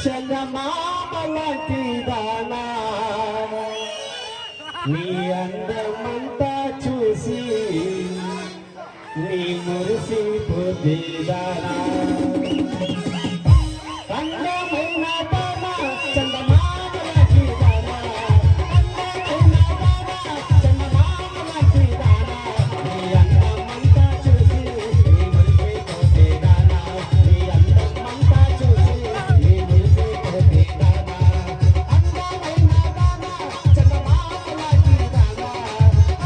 చందమామలాంటిదానా నీ అందమంతా చూసి నీ మురిసిపోతేదానా అందమైన దానా చందమామలాంటిదానా అందమైన దానా చందమామలాంటిదానా నీ అందమంతా చూసి నీ మురిసిపోతేదానా నీ అందమంతా చూసి నీ మురిసిపోతేదానా అందమైన దానా చందమామలాంటిదానా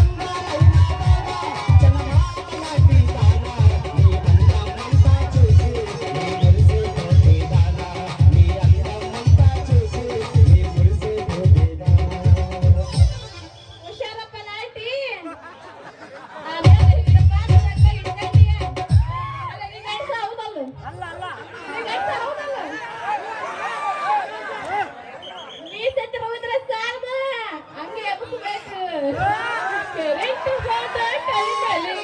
అందమైన దానా చందమామలాంటిదానా నీ అందమంతా చూసి నీ మురిసిపోతేదానా నీ అందమంతా చూసి నీ మురిసిపోతేదానా ಹುಷಾರಪ್ಪ ಲಾಟಿ ಅದೇ ಹಿಡಪ್ಪ ನನ್ನ ಹಿಡ್ಕಂಡಿಯ ಅಲ್ಲ ನೀ ಗಂಡಸ ಹೌದಲ್ಲ ನೀ ಗಂಡಸ ಹೌದಲ್ಲ ನೀ ಸತ್ರ ಹೋದ್ರೆ ಸಾಕು ಹಂಗೆ ಎಬ್ಬಿಸ್ಬೇಕು ಕರೆಂಟ್ ಹೋದ ಟೈಮಲ್ಲಿ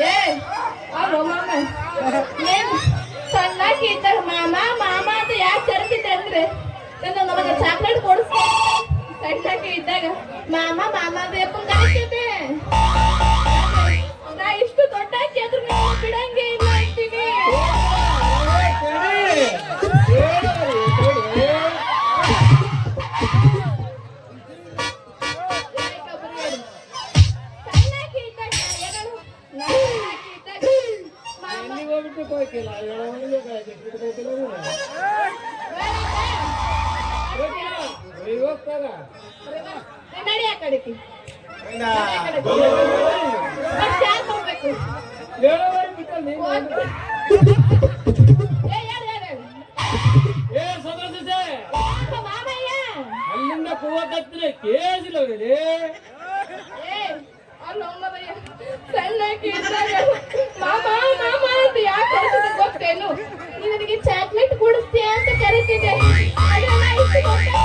ಏ ಅಬ್ಬೋ ಮಾಮ ಏನ್ ಸಣ್ಣಾಗಿ ಇದ್ದಾಗ ಮಾಮ ಮಾಮ ಅಂತ ಯಾಕೆ ಕರಿತಿದ್ದೆ ಅಂದ್ರೆ ನಾನು ನಮಗೆ ಚಾಕ್ಲೇಟ್ ಕೊಡಿಸ್ತೀನಿ ಸಣ್ಣಾಗಿ ಇದ್ದಾಗ ಮಾಮ ಮಾಮ ಅಂತ ಎಪ್ಪ ಕರಿತಿದ್ದೆ ನಾ ಇಷ್ಟು ದೊಡ್ಡ ಆದ್ರೂ ನೀವು ಬಿಡಂಗೆ ಇಲ್ಲ ಅಂತೀನಿ ಸಣ್ಣಾಗಿ ಇದ್ದಾಗ ಏನೇಳು ಸಣ್ಣಾಗಿ ಇದ್ದಾಗ ಮಾಮ ನಡಿ ಆ ಕಡೆಗೆ ಮತ್ತೆ ಯಾರು ಬರ್ಬೇಕು ಮಾಮಯ್ಯ ಅಲ್ಲಿಂದ ಕೂಗತ್ತಿದ್ರೆ ಕೇಳಿಲ್ಲ ಅಲ್ಲೊಮ್ಮಯ್ಯ ಸಣ್ಣಕ್ಕೆ ಇದ್ದಾಗ ಮಾಮ ಮಾಮ ಅಂತ ಯಾಕೆ ಕರೆಸಿದ ಗೊತ್ತೇನು ನಿನಗೆ ಚಾಕ್ಲೇಟ್ ಕೊಡಿಸ್ತೀಯ ಅಂತ ಕರಿತಿದ್ದೆ ಅದೆಲ್ಲ ಇಷ್ಟು ಬಿಡಂಗಿಲ್ಲ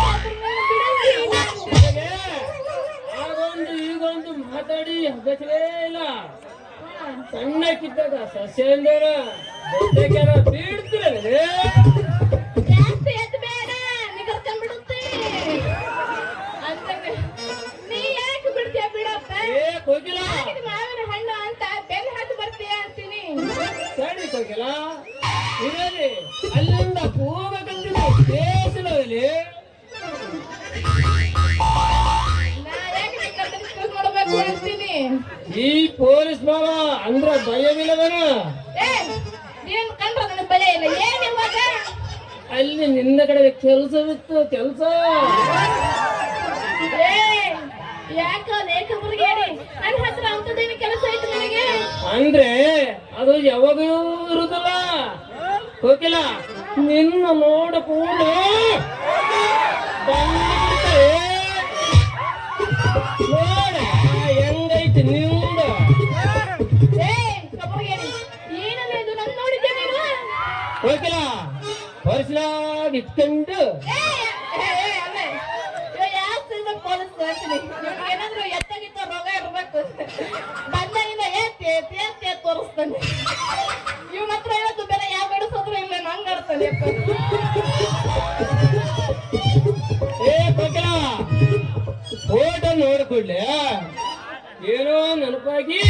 ಆಗೊಂದು ಈಗೊಂದು ಮಾತಾಡಿ ಅಭ್ಯಾಸವೇ ಇಲ್ಲ. ಸಣ್ಣಕ್ಕಿದ್ದಾಗ ಸಸ್ಯಂದರ ದೊಡ್ಡಕ್ಯಾರ ಬೀಳ್ತಿರಲೇ ಜಾಸ್ತಿ ಎದ್ದು ಬೇಡ ನಿಗರ್ಕೊಂಡ್ಬಿಡುತ್ತೆ ಅಂತ ನೀ ಯಾಕೆ ಬಿಡ್ತೀಯ ಬಿಡಪ್ಪ ಏ ಕೋಗಿಲ ಇದು ಮಾವಿನ ಹಣ್ಣು ಅಂತ ಬೆನ್ನು ಹತ್ತು ಬರ್ತೀಯ ಅಂತೀನಿ ಸರಿ ಕೋಗಿಲ ಇರಲಿ ಅಲ್ಲಿಂದ ಕೂಗಕತ್ತಿಲ್ಲ ಕೇಳಿಸಿಲ್ಲವಲ್ಲಿ ನಾ ಯಾಕೆ ನಿನ್ನ ನೋಡ್ಬೇಕು ಅಂತೀನಿ ಈ ಪೊಲೀಸ್ ಮಾವ ಅಂದ್ರ ಭಯವಿಲ್ಲವನ ಏ ನೀನ್ ಕಂಡ್ರ ನನಗೆ ಭಯ ಇಲ್ಲ ಏನ್ ಇವಾಗ ಅಲ್ಲಿ ನಿನ್ನ ಕಡೆ ಕೆಲಸವಿತ್ತು ಕೆಲಸ ಏ ಯಾಕ ಲೇಖ ಮುರುಗೇಡಿ ನನ್ನ ಹತ್ರ ಅಂತದೇನು ಕೆಲಸ ಐತೆ ನಿನಗೆ ಅಂದ್ರೆ ಅದು ಯಾವಾಗಲೂ ಇರುದಿಲ್ಲ ಕೋಕಿಲ ನಿನ್ನ ನೋಡ ಕೂಡ ನೋಡ ಹೆಂಗೈತಿ ನಿಂದ ಏ ಕಪ್ಪುರುಗೇಡಿ ಏನಲ್ಲ ಇದು ನನ್ನ ನೋಡಿದ್ದೆ ನೀನು ಕೋಕಿಲ ಪರ್ಸನಾಗ ಇಟ್ಕೊಂಡು ಅಲ್ಲೇ ಯಾಕೆ ಪೊಲೀಸ್ ತೋರಿಸ್ತೀನಿ ಏನಾದ್ರು ಎತ್ತಾಗಿತ್ತ ರೋಗ ಇರ್ಬೇಕು ಬಂದಾಗಿಂದ ಏತಿ ಏತಿ ಏತಿ ತೋರಿಸ್ತಾನೆ ಇವ್ ಮಾತ್ರ ಇವತ್ತು ಬೆಲೆ ಯಾವ ಬೆಳೆಸೋದ್ರು ಇಲ್ಲ ನಂಗೆ ಆಡ್ತಾನೆ ಏ ಕೋಕಿಲ ಫೋಟೋ ನೋಡ್ಕೊಳ್ಳೆ ಏನೋ ನೆನಪಾಗಿ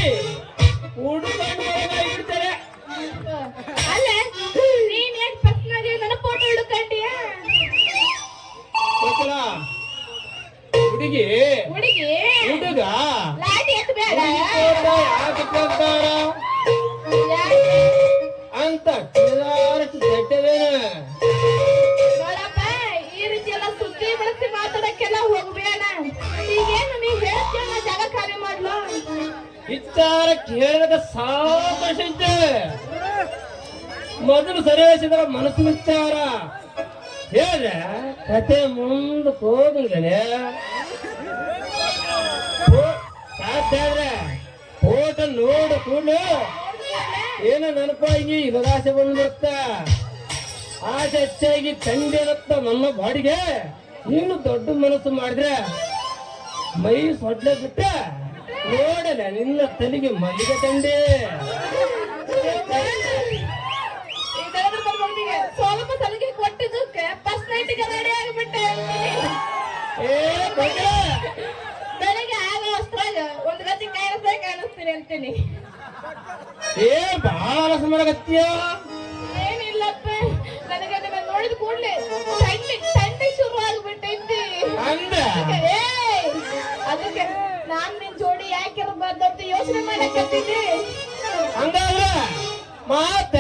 ಹುಡುಕೊಂಡು ಬಿಡ್ತಾರೆ ಅಲ್ಲ ನೀನ್ ಯಾಕೆ ಪರ್ಸನಾಗಿ ನನ್ನ ಫೋಟೋ ಹಿಡ್ಕೊಂಡಿಯ ಕೋಕಿಲ ಹುಡುಗಿ ಹುಡುಗಿ ಹುಡುಗ ಲಾಟಿ ಎತ್ತು ಬೇಡ ಯಾಕೆ ಕೊಡ್ತಾರ ಯಾಕೆ? ಅಂತ ಕೆಟ್ಟವೇನ ನೋಡಪ್ಪ ಈ ರೀತಿ ಎಲ್ಲ ಸುದ್ದಿ ಬಳಸಿ ಮಾತಾಡಕ್ಕೆಲ್ಲ ಹೋಗ್ಬೇಡ ಈಗೇನು ನೀವ್ ಹೇಳ್ತೀಯಲ್ಲ ಜಾಗ ಖಾಲಿ ಮಾಡ್ಲು ವಿಚಾರ ಕೇಳಿದಾಗ ಸಾವಕಾಶ ಇದ್ದೆ ಮೊದಲು ಸರಿಸಿದ್ರ ಮನಸ್ಸು ವಿಚಾರ ಹೇಳಿದ್ರೆ ಕತೆ ಮುಂದಕ್ಕೆ ಹೋಗಂಗನೆ ಸಾಧ್ಯ ಆದ್ರೆ ನೋಡ ಕೂಡ್ಲು ಏನ ನೆನಪಾಗಿ ಇದಾಸೆ ಬಂದಿರುತ್ತ ಆಸೆ ಹೆಚ್ಚಾಗಿ ತಂಡೇನತ್ತ ನನ್ನ ಬಾಡಿಗೆ ನೀನು ದೊಡ್ಡ ಮನಸ್ಸು ಮಾಡಿದ್ರೆ ಮೈ ಸೊಡ್ಲೆ ಬಿಟ್ಟ ನೋಡಲ್ಲ ನಿನ್ನ ತಲೆಗೆ ಮಲ್ಲಿಗೆ ತಂಡೆ ಸ್ವಲ್ಪ ಸಲಿಗೆ ಕೊಟ್ಟಿದ್ದಕ್ಕೆ ಫಸ್ಟ್ ನೈಟ್ಗೆ ರೆಡಿ ಆಗಿಬಿಟ್ಟೆ ಏ ಬಗ್ಗೆ ಬೆಳಿಗ್ಗೆ ಆಗೋ ಅಷ್ಟ್ರಾಗ ಒಂದ್ ಗತಿ ಕಾಣಿಸ್ತೀನಿ ಅಂತೀನಿ ಏ ಬಾಳ ಆಲಸ ಮಾಡಕತ್ತೀಯ ಏನಿಲ್ಲಪ್ಪ ನನಗೆ ನಿನ್ನ ನೋಡಿದ ಕೂಡ್ಲೆ ತಂಡಿ ಶುರು ಆಗ್ಬಿಟ್ಟೈತಿ ಅಂದ ಅದಕ್ಕೆ ನಾನ್ ನಿನ್ ಜೋಡಿ ಯಾಕೆ ಇರಬಾರ್ದು ಅಂತ ಯೋಚನೆ ಮಾಡಕತ್ತಿದ್ದೆ ಹಂಗಾದ್ರ ಮಾತ